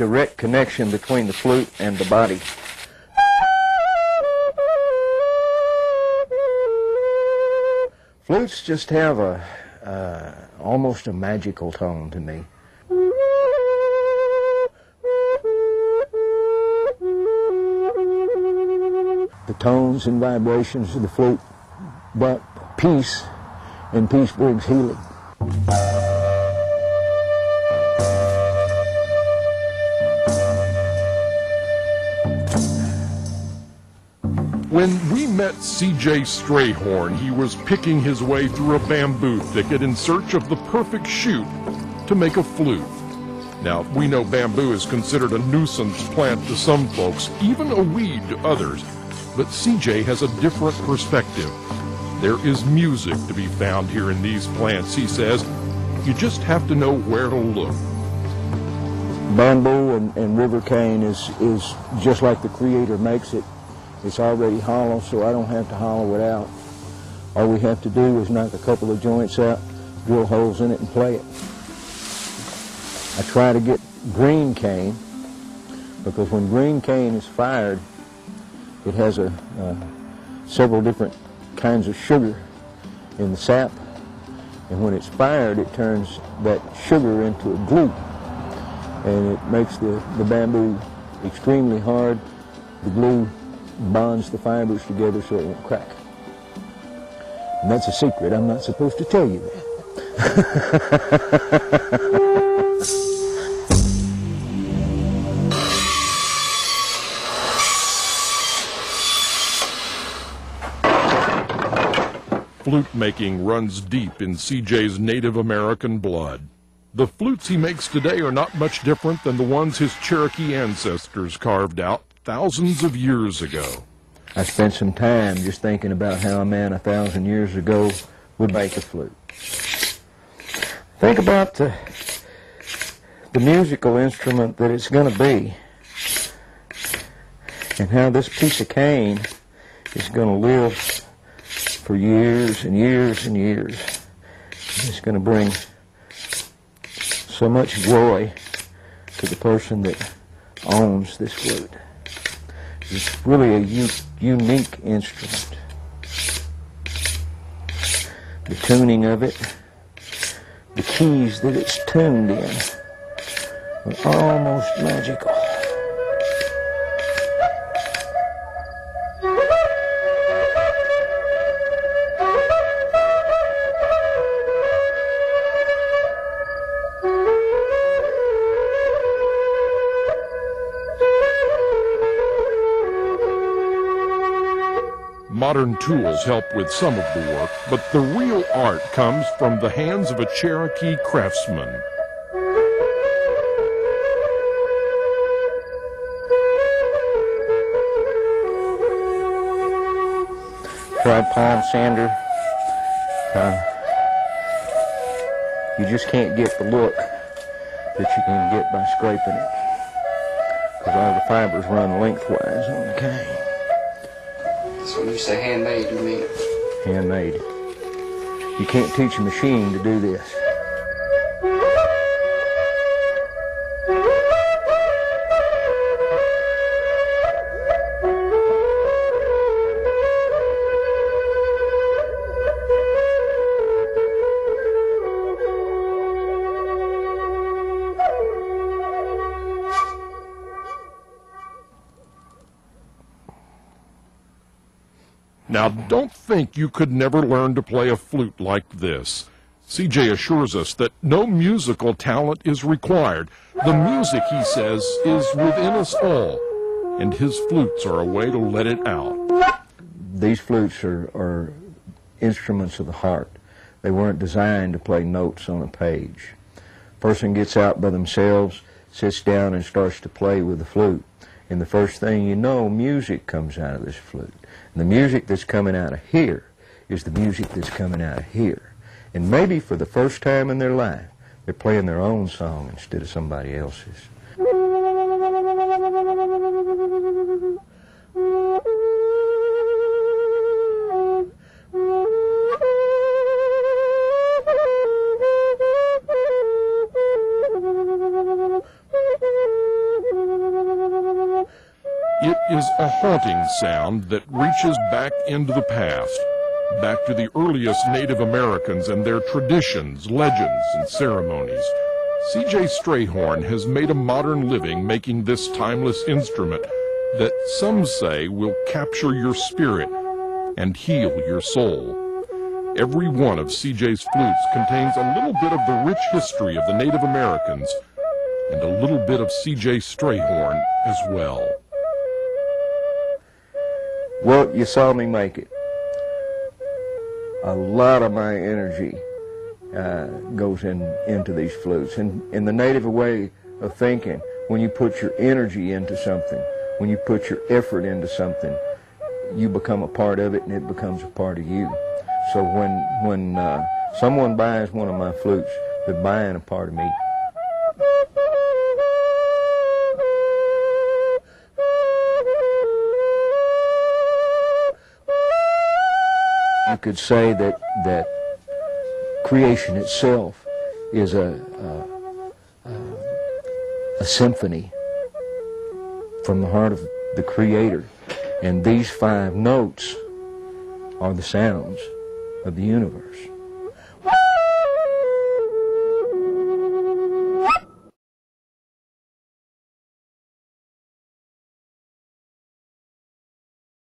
direct connection between the flute and the body. Flutes just have almost a magical tone to me. The tones and vibrations of the flute brought peace, and peace brings healing. When we met C.J. Strayhorn, he was picking his way through a bamboo thicket in search of the perfect shoot to make a flute. Now, we know bamboo is considered a nuisance plant to some folks, even a weed to others. But C.J. has a different perspective. There is music to be found here in these plants, he says. You just have to know where to look. Bamboo and river cane is just like the Creator makes it. It's already hollow, so I don't have to hollow it out. All we have to do is knock a couple of joints out, drill holes in it, and play it. I try to get green cane, because when green cane is fired, it has several different kinds of sugar in the sap, and when it's fired, it turns that sugar into a glue, and it makes the bamboo extremely hard. The glue bonds the fibers together so it won't crack. And that's a secret. I'm not supposed to tell you that. Flute making runs deep in C.J.'s Native American blood. The flutes he makes today are not much different than the ones his Cherokee ancestors carved out thousands of years ago. I spent some time just thinking about how a man 1,000 years ago would make a flute. Think about the musical instrument that it's going to be, and how this piece of cane is going to live for years and years and years. It's going to bring so much joy to the person that owns this flute. It's really a unique instrument. The tuning of it, the keys that it's tuned in, are almost magical. Modern tools help with some of the work, but the real art comes from the hands of a Cherokee craftsman. Try palm sander. You just can't get the look that you can get by scraping it, because all the fibers run lengthwise on the cane. So when you say handmade, you mean? Handmade. You can't teach a machine to do this. Now, don't think you could never learn to play a flute like this. C.J. assures us that no musical talent is required. The music, he says, is within us all, and his flutes are a way to let it out. These flutes are instruments of the heart. They weren't designed to play notes on a page. A person gets out by themselves, sits down and starts to play with the flute, and the first thing you know, music comes out of this flute. And the music that's coming out of here is the music that's coming out of here. And maybe for the first time in their life, they're playing their own song instead of somebody else's. It is a haunting sound that reaches back into the past, back to the earliest Native Americans and their traditions, legends, and ceremonies. C.J. Strayhorn has made a modern living making this timeless instrument that some say will capture your spirit and heal your soul. Every one of C.J.'s flutes contains a little bit of the rich history of the Native Americans and a little bit of C.J. Strayhorn as well. Well, you saw me make it. A lot of my energy goes into these flutes. And in the Native way of thinking, when you put your energy into something, when you put your effort into something, you become a part of it and it becomes a part of you. So when someone buys one of my flutes, they're buying a part of me. You could say that creation itself is a symphony from the heart of the Creator, and these 5 notes are the sounds of the universe.